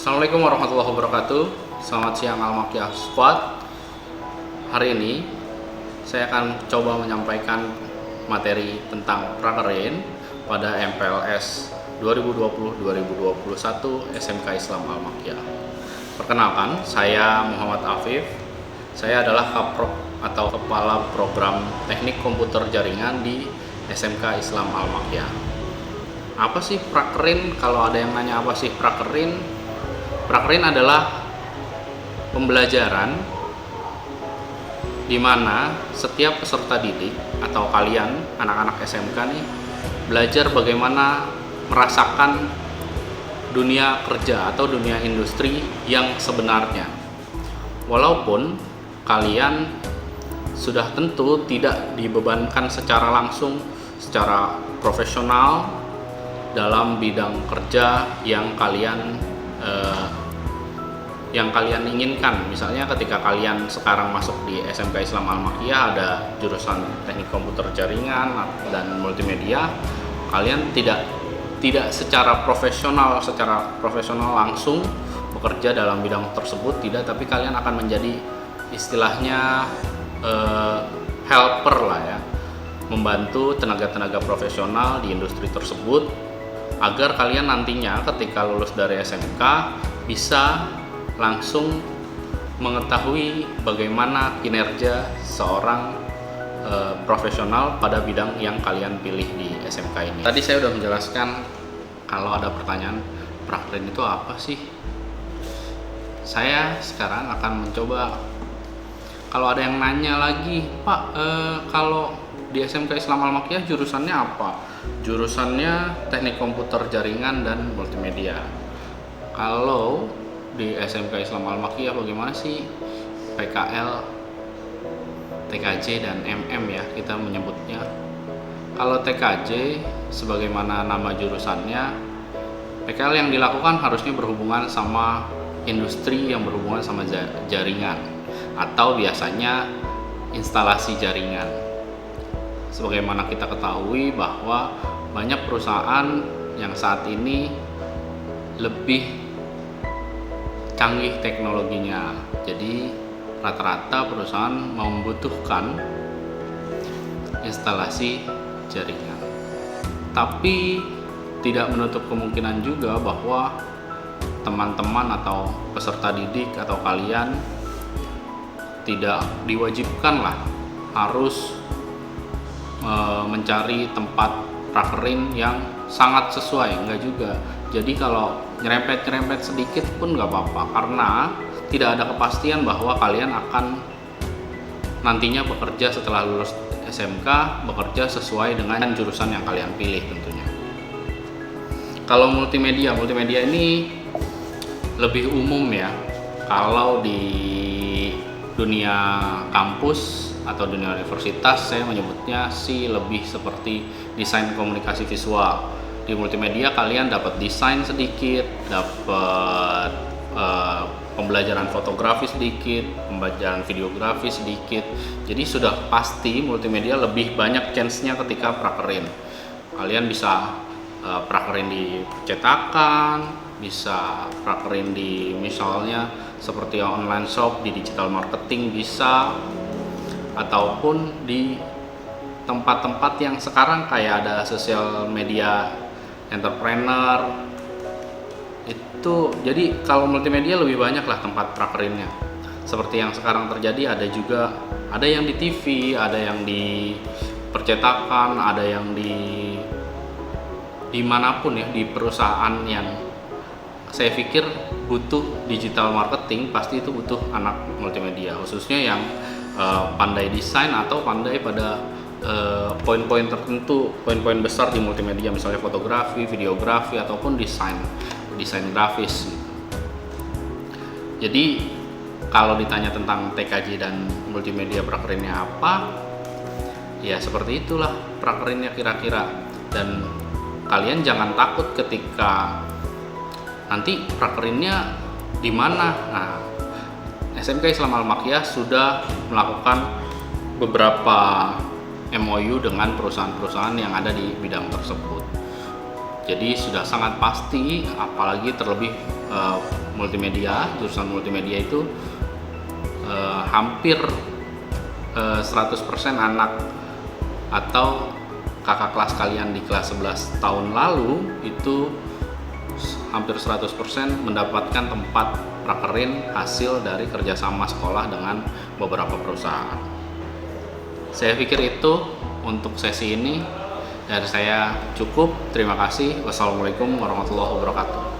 Assalamualaikum warahmatullahi wabarakatuh. Selamat siang Al-Makkiyah Squad. Hari ini saya akan coba menyampaikan materi tentang prakerin pada MPLS 2020-2021 SMK Islam Al-Makkiyah. Perkenalkan, saya Muhammad Afif. Saya adalah Kaprok atau Kepala Program Teknik Komputer Jaringan di SMK Islam Al-Makkiyah. Apa sih prakerin? Kalau ada yang nanya apa sih prakerin? Prakerin adalah pembelajaran di mana setiap peserta didik atau kalian anak-anak SMK nih belajar bagaimana merasakan dunia kerja atau dunia industri yang sebenarnya. Walaupun kalian sudah tentu tidak dibebankan secara langsung, secara profesional dalam bidang kerja yang kalian inginkan. Misalnya ketika kalian sekarang masuk di SMK Islam Al-Makkiyah ada jurusan teknik komputer jaringan dan multimedia, kalian tidak secara profesional langsung bekerja dalam bidang tersebut, tidak, tapi kalian akan menjadi istilahnya helper lah ya, membantu tenaga-tenaga profesional di industri tersebut agar kalian nantinya ketika lulus dari SMK bisa langsung mengetahui bagaimana kinerja seorang profesional pada bidang yang kalian pilih di SMK ini. Tadi saya sudah menjelaskan kalau ada pertanyaan prakerin itu apa sih. Saya sekarang akan mencoba, kalau ada yang nanya lagi, Pak, kalau di SMK Islam Al-Makkiyah jurusannya apa? Jurusannya teknik komputer jaringan dan multimedia. Kalau di SMK Islam Al-Makkiyah bagaimana sih? PKL, TKJ dan MM ya kita menyebutnya. Kalau TKJ sebagaimana nama jurusannya, PKL yang dilakukan harusnya berhubungan sama industri yang berhubungan sama jaringan atau biasanya instalasi jaringan. Sebagaimana kita ketahui bahwa banyak perusahaan yang saat ini lebih canggih teknologinya, jadi rata-rata perusahaan membutuhkan instalasi jaringan. Tapi tidak menutup kemungkinan juga bahwa teman-teman atau peserta didik atau kalian tidak diwajibkan lah harus mencari tempat prakerin yang sangat sesuai, enggak juga. Jadi kalau nyerempet sedikit pun nggak apa-apa, karena tidak ada kepastian bahwa kalian akan nantinya bekerja setelah lulus SMK, bekerja sesuai dengan jurusan yang kalian pilih tentunya. Kalau multimedia ini lebih umum ya. Kalau di dunia kampus atau dunia universitas saya menyebutnya sih lebih seperti desain komunikasi visual. Di multimedia kalian dapat desain sedikit, dapat pembelajaran fotografi sedikit, pembelajaran videografi sedikit. Jadi sudah pasti multimedia lebih banyak chance-nya ketika prakerin. Kalian bisa prakerin di cetakan, bisa prakerin di misalnya seperti online shop, di digital marketing bisa, ataupun di tempat-tempat yang sekarang kayak ada sosial media entrepreneur itu. Jadi kalau multimedia lebih banyak lah tempat prakerinnya. Seperti yang sekarang terjadi, ada yang di TV, ada yang di percetakan, ada yang di manapun ya, di perusahaan yang saya pikir butuh digital marketing, pasti itu butuh anak multimedia, khususnya yang pandai desain atau pandai pada poin-poin tertentu, poin-poin besar di multimedia, misalnya fotografi, videografi, ataupun desain grafis. Jadi kalau ditanya tentang TKJ dan multimedia prakerinnya apa, ya seperti itulah prakerinnya kira-kira. Dan kalian jangan takut ketika nanti prakerinnya di mana. Nah, SMK Islam Al-Makkiyah sudah melakukan beberapa MOU dengan perusahaan-perusahaan yang ada di bidang tersebut. Jadi sudah sangat pasti, apalagi terlebih multimedia, jurusan multimedia itu hampir 100% anak atau kakak kelas kalian di kelas 11 tahun lalu itu hampir 100% mendapatkan tempat prakerin hasil dari kerjasama sekolah dengan beberapa perusahaan. Saya pikir itu untuk sesi ini dari saya cukup. Terima kasih. Wassalamualaikum warahmatullahi wabarakatuh.